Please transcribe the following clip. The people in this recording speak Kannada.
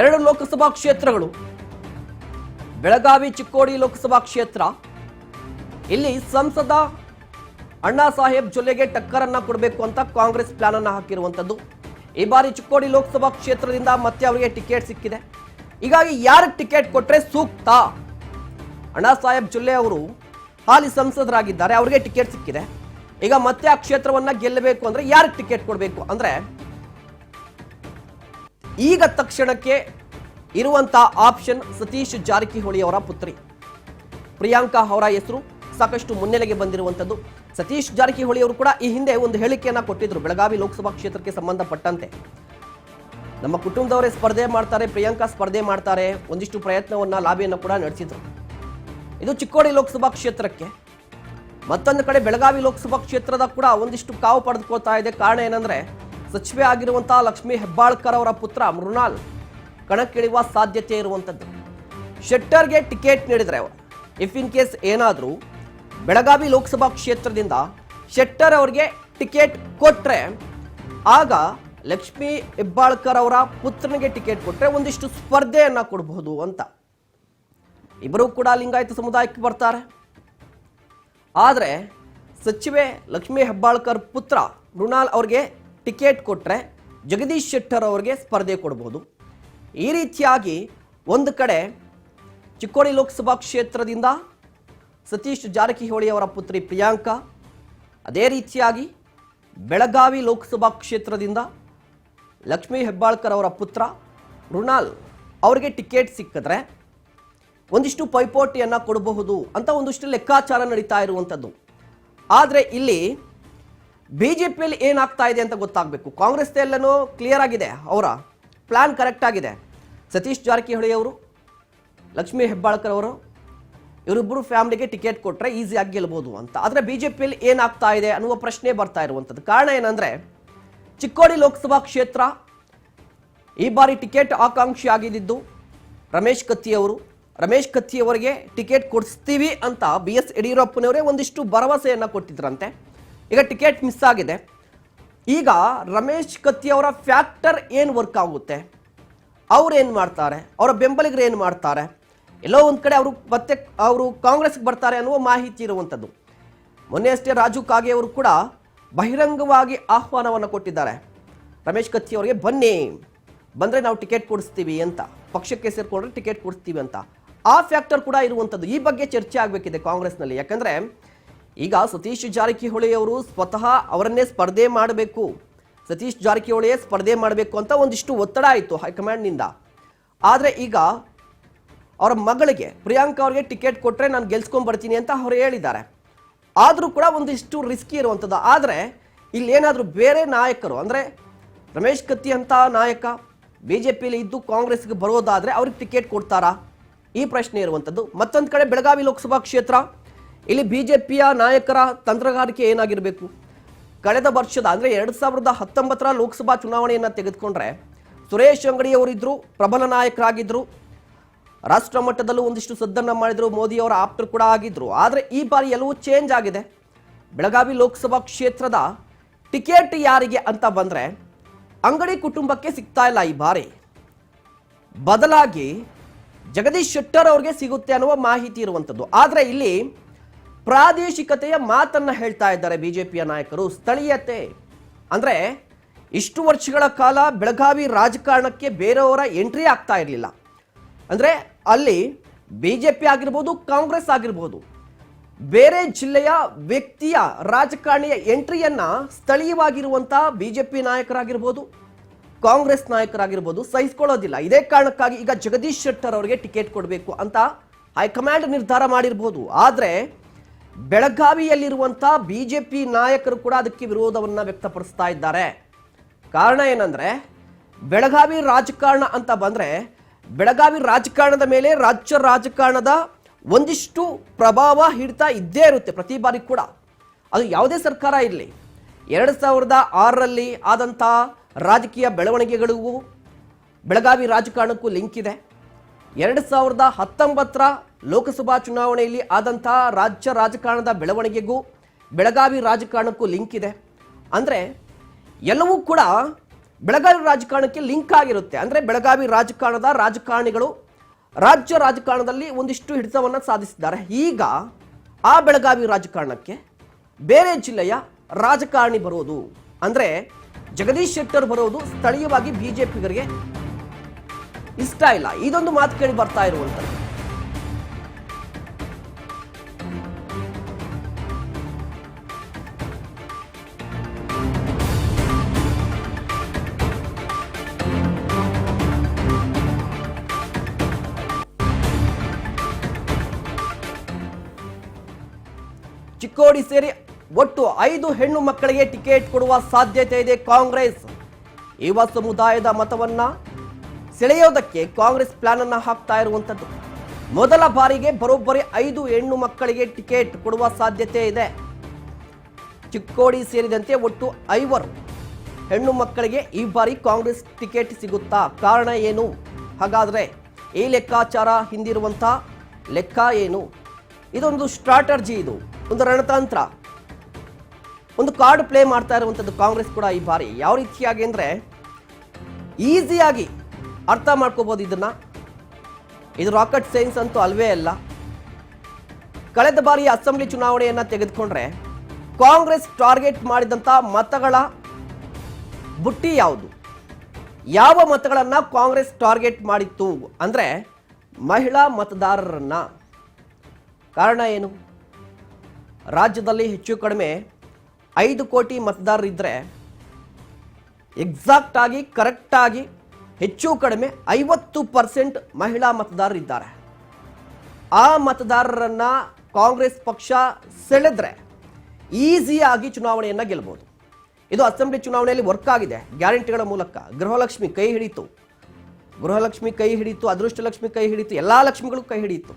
ಎರಡು ಲೋಕಸಭಾ ಕ್ಷೇತ್ರಗಳು, ಬೆಳಗಾವಿ ಚಿಕ್ಕೋಡಿ ಲೋಕಸಭಾ ಕ್ಷೇತ್ರ. ಇಲ್ಲಿ ಸಂಸದ ಅಣ್ಣಾ ಸಾಹೇಬ್ ಜೊಲ್ಲೆಗೆ ಟಕ್ಕರನ್ನ ಕೊಡಬೇಕು ಅಂತ ಕಾಂಗ್ರೆಸ್ ಪ್ಲಾನ್ ಅನ್ನು ಹಾಕಿರುವಂತದ್ದು. ಈ ಬಾರಿ ಚಿಕ್ಕೋಡಿ ಲೋಕಸಭಾ ಕ್ಷೇತ್ರದಿಂದ ಮತ್ತೆ ಅವರಿಗೆ ಟಿಕೆಟ್ ಸಿಕ್ಕಿದೆ. ಹೀಗಾಗಿ ಯಾರಿಗೆ ಟಿಕೆಟ್ ಕೊಟ್ಟರೆ ಸೂಕ್ತ? ಅಣ್ಣಾ ಸಾಹೇಬ್ ಜೊಲ್ಲೆ ಅವರು ಹಾಲಿ ಸಂಸದರಾಗಿದ್ದಾರೆ, ಅವರಿಗೆ ಟಿಕೆಟ್ ಸಿಕ್ಕಿದೆ. ಈಗ ಮತ್ತೆ ಆ ಕ್ಷೇತ್ರವನ್ನ ಗೆಲ್ಲಬೇಕು ಅಂದ್ರೆ ಯಾರಿಗೆ ಟಿಕೆಟ್ ಕೊಡಬೇಕು ಅಂದ್ರೆ ಈಗ ತಕ್ಷಣಕ್ಕೆ ಇರುವಂತ ಆಪ್ಷನ್ ಸತೀಶ್ ಜಾರಕಿಹೊಳಿ ಅವರ ಪುತ್ರಿ ಪ್ರಿಯಾಂಕಾ ಅವರ ಹೆಸರು ಸಾಕಷ್ಟು ಮುನ್ನೆಲೆಗೆ ಬಂದಿರುವಂತದ್ದು. ಸತೀಶ್ ಜಾರಕಿಹೊಳಿ ಅವರು ಕೂಡ ಈ ಹಿಂದೆ ಒಂದು ಹೇಳಿಕೆಯನ್ನ ಕೊಟ್ಟಿದ್ರು ಬೆಳಗಾವಿ ಲೋಕಸಭಾ ಕ್ಷೇತ್ರಕ್ಕೆ ಸಂಬಂಧಪಟ್ಟಂತೆ. ನಮ್ಮ ಕುಟುಂಬದವರೇ ಸ್ಪರ್ಧೆ ಮಾಡ್ತಾರೆ, ಪ್ರಿಯಾಂಕಾ ಸ್ಪರ್ಧೆ ಮಾಡ್ತಾರೆ, ಒಂದಿಷ್ಟು ಪ್ರಯತ್ನವನ್ನ ಲಾಬಿಯನ್ನು ಕೂಡ ನಡೆಸಿದ್ರು. ಇದು ಚಿಕ್ಕೋಡಿ ಲೋಕಸಭಾ ಕ್ಷೇತ್ರಕ್ಕೆ. ಮತ್ತೊಂದು ಕಡೆ ಬೆಳಗಾವಿ ಲೋಕಸಭಾ ಕ್ಷೇತ್ರದ ಕೂಡ ಒಂದಿಷ್ಟು ಕಾವು ಪಡೆದುಕೊಳ್ತಾ ಇದೆ. ಕಾರಣ ಏನಂದ್ರೆ ಸಚಿವೆ ಆಗಿರುವಂತಹ ಲಕ್ಷ್ಮೀ ಹೆಬ್ಬಾಳ್ಕರ್ ಅವರ ಪುತ್ರ ಮೃಣಾಲ್ ಕಣಕ್ಕಿಳಿಯುವ ಸಾಧ್ಯತೆ ಇರುವಂತದ್ದು. ಶೆಟ್ಟರ್ಗೆ ಟಿಕೆಟ್ ನೀಡಿದ್ರೆ, ಇಫ್ ಇನ್ ಕೇಸ್ ಏನಾದರೂ ಬೆಳಗಾವಿ ಲೋಕಸಭಾ ಕ್ಷೇತ್ರದಿಂದ ಶೆಟ್ಟರ್ ಅವರಿಗೆ ಟಿಕೆಟ್ ಕೊಟ್ರೆ ಆಗ ಲಕ್ಷ್ಮೀ ಹೆಬ್ಬಾಳ್ಕರ್ ಅವರ ಪುತ್ರನಿಗೆ ಟಿಕೆಟ್ ಕೊಟ್ರೆ ಒಂದಿಷ್ಟು ಸ್ಪರ್ಧೆಯನ್ನ ಕೊಡಬಹುದು ಅಂತ. ಇಬ್ಬರೂ ಕೂಡ ಲಿಂಗಾಯತ ಸಮುದಾಯಕ್ಕೆ ಬರ್ತಾರೆ. ಆದರೆ ಸಚಿವೆ ಲಕ್ಷ್ಮೀ ಹೆಬ್ಬಾಳ್ಕರ್ ಪುತ್ರ ಮೃಣಾಲ್ ಅವರಿಗೆ ಟಿಕೆಟ್ ಕೊಟ್ಟರೆ ಜಗದೀಶ್ ಶೆಟ್ಟರ್ ಅವರಿಗೆ ಸ್ಪರ್ಧೆ ಕೊಡಬಹುದು. ಈ ರೀತಿಯಾಗಿ ಒಂದು ಕಡೆ ಚಿಕ್ಕೋಡಿ ಲೋಕಸಭಾ ಕ್ಷೇತ್ರದಿಂದ ಸತೀಶ್ ಜಾರಕಿಹೊಳಿ ಅವರ ಪುತ್ರಿ ಪ್ರಿಯಾಂಕಾ, ಅದೇ ರೀತಿಯಾಗಿ ಬೆಳಗಾವಿ ಲೋಕಸಭಾ ಕ್ಷೇತ್ರದಿಂದ ಲಕ್ಷ್ಮೀ ಹೆಬ್ಬಾಳ್ಕರ್ ಅವರ ಪುತ್ರ ಮೃಣಾಲ್ ಅವರಿಗೆ ಟಿಕೆಟ್ ಸಿಕ್ಕಿದ್ರೆ ಒಂದಿಷ್ಟು ಪೈಪೋಟಿಯನ್ನು ಕೊಡಬಹುದು ಅಂತ ಒಂದಿಷ್ಟು ಲೆಕ್ಕಾಚಾರ ನಡೀತಾ ಇರುವಂಥದ್ದು. ಆದರೆ ಇಲ್ಲಿ ಬಿಜೆಪಿಯಲ್ಲಿ ಏನಾಗ್ತಾ ಇದೆ ಅಂತ ಗೊತ್ತಾಗಬೇಕು. ಕಾಂಗ್ರೆಸ್ ಎಲ್ಲನೂ ಕ್ಲಿಯರ್ ಆಗಿದೆ, ಅವರ ಪ್ಲಾನ್ ಕರೆಕ್ಟ್ ಆಗಿದೆ. ಸತೀಶ್ ಜಾರಕಿಹೊಳಿ ಅವರು, ಲಕ್ಷ್ಮೀ ಹೆಬ್ಬಾಳ್ಕರ್ ಅವರು ಇವರಿಬ್ಬರು ಫ್ಯಾಮಿಲಿಗೆ ಟಿಕೆಟ್ ಕೊಟ್ಟರೆ ಈಸಿಯಾಗಿ ಗೆಲ್ಬೋದು ಅಂತ. ಆದರೆ ಬಿಜೆಪಿಯಲ್ಲಿ ಏನಾಗ್ತಾ ಇದೆ ಅನ್ನುವ ಪ್ರಶ್ನೆ ಬರ್ತಾ ಇರುವಂಥದ್ದು. ಕಾರಣ ಏನಂದರೆ ಚಿಕ್ಕೋಡಿ ಲೋಕಸಭಾ ಕ್ಷೇತ್ರ ಈ ಬಾರಿ ಟಿಕೆಟ್ ಆಕಾಂಕ್ಷಿ ಆಗಿದ್ದು ರಮೇಶ್ ಕತ್ತಿ ಅವರು. ರಮೇಶ್ ಕತ್ತಿ ಅವರಿಗೆ ಟಿಕೆಟ್ ಕೊಡಿಸ್ತೀವಿ ಅಂತ BS ಯಡಿಯೂರಪ್ಪನವರೇ ಒಂದಿಷ್ಟು ಭರವಸೆಯನ್ನು ಕೊಟ್ಟಿದ್ರಂತೆ. ಈಗ ಟಿಕೆಟ್ ಮಿಸ್ ಆಗಿದೆ. ಈಗ ರಮೇಶ್ ಕತ್ತಿ ಅವರ ಫ್ಯಾಕ್ಟರ್ ಏನು ವರ್ಕ್ ಆಗುತ್ತೆ, ಅವ್ರು ಏನು ಮಾಡ್ತಾರೆ, ಅವರ ಬೆಂಬಲಿಗರು ಏನು ಮಾಡ್ತಾರೆ, ಎಲ್ಲೋ ಒಂದು ಕಡೆ ಅವರು ಕಾಂಗ್ರೆಸ್ಗೆ ಬರ್ತಾರೆ ಅನ್ನುವ ಮಾಹಿತಿ ಇರುವಂಥದ್ದು. ಮೊನ್ನೆ ಅಷ್ಟೇ ರಾಜು ಕಾಗೆ ಅವರು ಕೂಡ ಬಹಿರಂಗವಾಗಿ ಆಹ್ವಾನವನ್ನು ಕೊಟ್ಟಿದ್ದಾರೆ ರಮೇಶ್ ಕತ್ತಿ ಅವರಿಗೆ, ಬನ್ನಿ, ಬಂದರೆ ನಾವು ಟಿಕೆಟ್ ಕೊಡಿಸ್ತೀವಿ ಅಂತ, ಪಕ್ಷಕ್ಕೆ ಸೇರಿಕೊಂಡ್ರೆ ಟಿಕೆಟ್ ಕೊಡಿಸ್ತೀವಿ ಅಂತ. ಆ ಫ್ಯಾಕ್ಟರ್ ಕೂಡ ಇರುವಂಥದ್ದು. ಈ ಬಗ್ಗೆ ಚರ್ಚೆ ಆಗಬೇಕಿದೆ ಕಾಂಗ್ರೆಸ್ನಲ್ಲಿ. ಯಾಕಂದರೆ ಈಗ ಸತೀಶ್ ಜಾರಕಿಹೊಳಿ ಅವರು ಸ್ವತಃ ಅವರನ್ನೇ ಸ್ಪರ್ಧೆ ಮಾಡಬೇಕು, ಸತೀಶ್ ಜಾರಕಿಹೊಳಿಯೇ ಸ್ಪರ್ಧೆ ಮಾಡಬೇಕು ಅಂತ ಒಂದಿಷ್ಟು ಒತ್ತಡ ಆಯಿತು ಹೈಕಮಾಂಡ್ನಿಂದ. ಆದರೆ ಈಗ ಅವರ ಮಗಳಿಗೆ ಪ್ರಿಯಾಂಕಾ ಅವರಿಗೆ ಟಿಕೆಟ್ ಕೊಟ್ಟರೆ ನಾನು ಗೆಲ್ಸ್ಕೊಂಡು ಬರ್ತೀನಿ ಅಂತ ಅವರು ಹೇಳಿದ್ದಾರೆ. ಆದರೂ ಕೂಡ ಒಂದಿಷ್ಟು ರಿಸ್ಕಿ ಇರುವಂಥದ್ದು. ಆದರೆ ಇಲ್ಲೇನಾದರೂ ಬೇರೆ ನಾಯಕರು ಅಂದರೆ ರಮೇಶ್ ಕತ್ತಿ ಅಂತ ನಾಯಕ ಬಿಜೆಪಿಯಲ್ಲಿ ಇದ್ದು ಕಾಂಗ್ರೆಸ್ಗೆ ಬರೋದಾದರೆ ಅವ್ರಿಗೆ ಟಿಕೆಟ್ ಕೊಡ್ತಾರಾ, ಈ ಪ್ರಶ್ನೆ ಇರುವಂಥದ್ದು. ಮತ್ತೊಂದು ಕಡೆ ಬೆಳಗಾವಿ ಲೋಕಸಭಾ ಕ್ಷೇತ್ರ, ಇಲ್ಲಿ ಬಿಜೆಪಿಯ ನಾಯಕರ ತಂತ್ರಗಾರಿಕೆ ಏನಾಗಿರಬೇಕು? ಕಳೆದ ವರ್ಷದ ಅಂದರೆ 2019 ಲೋಕಸಭಾ ಚುನಾವಣೆಯನ್ನು ತೆಗೆದುಕೊಂಡ್ರೆ ಸುರೇಶ್ ಅಂಗಡಿ ಅವರಿದ್ದರು, ಪ್ರಬಲ ನಾಯಕರಾಗಿದ್ದರು, ರಾಷ್ಟ್ರ ಮಟ್ಟದಲ್ಲೂ ಒಂದಿಷ್ಟು ಸದ್ದನ್ನು ಮಾಡಿದರು, ಮೋದಿ ಅವರ ಆಪ್ತರು ಕೂಡ ಆಗಿದ್ದರು. ಆದರೆ ಈ ಬಾರಿ ಎಲ್ಲವೂ ಚೇಂಜ್ ಆಗಿದೆ. ಬೆಳಗಾವಿ ಲೋಕಸಭಾ ಕ್ಷೇತ್ರದ ಟಿಕೆಟ್ ಯಾರಿಗೆ ಅಂತ ಬಂದರೆ ಅಂಗಡಿ ಕುಟುಂಬಕ್ಕೆ ಸಿಗ್ತಾ ಇಲ್ಲ ಈ ಬಾರಿ. ಬದಲಾಗಿ ಜಗದೀಶ್ ಶೆಟ್ಟರ್ ಅವ್ರಿಗೆ ಸಿಗುತ್ತೆ ಅನ್ನುವ ಮಾಹಿತಿ ಇರುವಂಥದ್ದು. ಆದರೆ ಇಲ್ಲಿ ಪ್ರಾದೇಶಿಕತೆಯ ಮಾತನ್ನ ಹೇಳ್ತಾ ಇದ್ದಾರೆ ಬಿಜೆಪಿಯ ನಾಯಕರು. ಸ್ಥಳೀಯತೆ ಅಂದರೆ ಇಷ್ಟು ವರ್ಷಗಳ ಕಾಲ ಬೆಳಗಾವಿ ರಾಜಕಾರಣಕ್ಕೆ ಬೇರೆಯವರ ಎಂಟ್ರಿ ಆಗ್ತಾ ಇರಲಿಲ್ಲ. ಅಂದರೆ ಅಲ್ಲಿ ಬಿಜೆಪಿ ಆಗಿರ್ಬೋದು, ಕಾಂಗ್ರೆಸ್ ಆಗಿರ್ಬೋದು, ಬೇರೆ ಜಿಲ್ಲೆಯ ವ್ಯಕ್ತಿಯ ರಾಜಕಾರಣಿಯ ಎಂಟ್ರಿಯನ್ನ ಸ್ಥಳೀಯವಾಗಿರುವಂಥ ಬಿಜೆಪಿ ನಾಯಕರಾಗಿರ್ಬೋದು, ಕಾಂಗ್ರೆಸ್ ನಾಯಕರಾಗಿರ್ಬೋದು ಸಹಿಸಿಕೊಳ್ಳೋದಿಲ್ಲ. ಇದೇ ಕಾರಣಕ್ಕಾಗಿ ಈಗ ಜಗದೀಶ್ ಶೆಟ್ಟರ್ ಅವರಿಗೆ ಟಿಕೆಟ್ ಕೊಡಬೇಕು ಅಂತ ಹೈಕಮಾಂಡ್ ನಿರ್ಧಾರ ಮಾಡಿರ್ಬೋದು. ಆದರೆ ಬೆಳಗಾವಿಯಲ್ಲಿರುವಂಥ ಬಿಜೆಪಿ ನಾಯಕರು ಕೂಡ ಅದಕ್ಕೆ ವಿರೋಧವನ್ನು ವ್ಯಕ್ತಪಡಿಸ್ತಾ ಇದ್ದಾರೆ. ಕಾರಣ ಏನಂದರೆ ಬೆಳಗಾವಿ ರಾಜಕಾರಣ ಅಂತ ಬಂದರೆ ಬೆಳಗಾವಿ ರಾಜಕಾರಣದ ಮೇಲೆ ರಾಜ್ಯ ರಾಜಕಾರಣದ ಒಂದಿಷ್ಟು ಪ್ರಭಾವ ಹಿಡಿತಾ ಇದ್ದೇ ಇರುತ್ತೆ ಪ್ರತಿ ಬಾರಿ ಕೂಡ. ಅದು ಯಾವುದೇ ಸರ್ಕಾರ ಇರಲಿ. 2006ರಲ್ಲಿ ಆದಂಥ ರಾಜಕೀಯ ಬೆಳವಣಿಗೆಗಳಿಗೂ ಬೆಳಗಾವಿ ರಾಜಕಾರಣಕ್ಕೂ ಲಿಂಕ್ ಇದೆ. 2019 ಲೋಕಸಭಾ ಚುನಾವಣೆಯಲ್ಲಿ ಆದಂಥ ರಾಜ್ಯ ರಾಜಕಾರಣದ ಬೆಳವಣಿಗೆಗೂ ಬೆಳಗಾವಿ ರಾಜಕಾರಣಕ್ಕೂ ಲಿಂಕ್ ಇದೆ. ಅಂದರೆ ಎಲ್ಲವೂ ಕೂಡ ಬೆಳಗಾವಿ ರಾಜಕಾರಣಕ್ಕೆ ಲಿಂಕ್ ಆಗಿರುತ್ತೆ. ಅಂದರೆ ಬೆಳಗಾವಿ ರಾಜಕಾರಣದ ರಾಜಕಾರಣಿಗಳು ರಾಜ್ಯ ರಾಜಕಾರಣದಲ್ಲಿ ಒಂದಿಷ್ಟು ಹಿಡಿತವನ್ನು ಸಾಧಿಸಿದ್ದಾರೆ. ಈಗ ಆ ಬೆಳಗಾವಿ ರಾಜಕಾರಣಕ್ಕೆ ಬೇರೆ ಜಿಲ್ಲೆಯ ರಾಜಕಾರಣಿ ಬರೋದು, ಅಂದರೆ ಜಗದೀಶ್ ಶೆಟ್ಟರ್ ಬರೋದು ಸ್ಥಳೀಯವಾಗಿ ಬಿಜೆಪಿಗರಿಗೆ ಇಷ್ಟ ಇಲ್ಲ. ಇದೊಂದು ಮಾತು ಕೇಳಿ ಬರ್ತಾ ಇರುವಂಥದ್ದು. ಚಿಕ್ಕೋಡಿ ಸೇರಿ ಒಟ್ಟು 5 ಹೆಣ್ಣು ಮಕ್ಕಳಿಗೆ ಟಿಕೆಟ್ ಕೊಡುವ ಸಾಧ್ಯತೆ ಇದೆ ಕಾಂಗ್ರೆಸ್. ಯುವ ಸಮುದಾಯದ ಮತವನ್ನ ಸೆಳೆಯೋದಕ್ಕೆ ಕಾಂಗ್ರೆಸ್ ಪ್ಲಾನ್ ಅನ್ನ ಹಾಕ್ತಾ ಇರುವಂತದ್ದು. ಮೊದಲ ಬಾರಿಗೆ ಬರೋಬ್ಬರಿ 5 ಹೆಣ್ಣು ಮಕ್ಕಳಿಗೆ ಟಿಕೆಟ್ ಕೊಡುವ ಸಾಧ್ಯತೆ ಇದೆ. ಚಿಕ್ಕೋಡಿ ಸೇರಿದಂತೆ ಒಟ್ಟು 5 ಹೆಣ್ಣು ಮಕ್ಕಳಿಗೆ ಈ ಬಾರಿ ಕಾಂಗ್ರೆಸ್ ಟಿಕೆಟ್ ಸಿಗುತ್ತಾ? ಕಾರಣ ಏನು? ಹಾಗಾದ್ರೆ ಈ ಲೆಕ್ಕಾಚಾರ ಹಿಂದಿರುವಂತ ಲೆಕ್ಕ ಏನು? ಇದೊಂದು ಸ್ಟ್ರಾಟರ್ಜಿ, ಇದು ಒಂದು ರಣತಂತ್ರ, ಒಂದು ಕಾರ್ಡ್ ಪ್ಲೇ ಮಾಡ್ತಾ ಇರುವಂಥದ್ದು ಕಾಂಗ್ರೆಸ್ ಕೂಡ ಈ ಬಾರಿ. ಯಾವ ರೀತಿಯಾಗಿ ಅಂದರೆ ಈಸಿಯಾಗಿ ಅರ್ಥ ಮಾಡ್ಕೋಬೋದು ಇದನ್ನ. ಇದು ರಾಕೆಟ್ ಸೈನ್ಸ್ ಅಂತೂ ಅಲ್ವೇ ಅಲ್ಲ. ಕಳೆದ ಬಾರಿ ಅಸೆಂಬ್ಲಿ ಚುನಾವಣೆಯನ್ನು ತೆಗೆದುಕೊಂಡ್ರೆ ಕಾಂಗ್ರೆಸ್ ಟಾರ್ಗೆಟ್ ಮಾಡಿದಂಥ ಮತಗಳ ಬುಟ್ಟಿ ಯಾವುದು? ಯಾವ ಮತಗಳನ್ನು ಕಾಂಗ್ರೆಸ್ ಟಾರ್ಗೆಟ್ ಮಾಡಿತ್ತು ಅಂದರೆ ಮಹಿಳಾ ಮತದಾರರನ್ನ. ಕಾರಣ ಏನು? ರಾಜ್ಯದಲ್ಲಿ ಹೆಚ್ಚು ಕಡಿಮೆ 5 ಕೋಟಿ ಮತದಾರರಿದ್ದರೆ ಎಕ್ಸಾಕ್ಟ್ ಆಗಿ ಕರೆಕ್ಟಾಗಿ ಹೆಚ್ಚು ಕಡಿಮೆ 50% ಮಹಿಳಾ ಮತದಾರರಿದ್ದಾರೆ. ಆ ಮತದಾರರನ್ನ ಕಾಂಗ್ರೆಸ್ ಪಕ್ಷ ಸೆಳೆದ್ರೆ ಈಸಿಯಾಗಿ ಚುನಾವಣೆಯನ್ನು ಗೆಲ್ಬೋದು. ಇದು ಅಸೆಂಬ್ಲಿ ಚುನಾವಣೆಯಲ್ಲಿ ವರ್ಕ್ ಆಗಿದೆ ಗ್ಯಾರಂಟಿಗಳ ಮೂಲಕ. ಗೃಹಲಕ್ಷ್ಮಿ ಕೈ ಹಿಡಿತು, ಅದೃಷ್ಟಲಕ್ಷ್ಮಿ ಕೈ ಹಿಡಿತು, ಎಲ್ಲ ಲಕ್ಷ್ಮಿಗಳು ಕೈ ಹಿಡಿಯಿತು.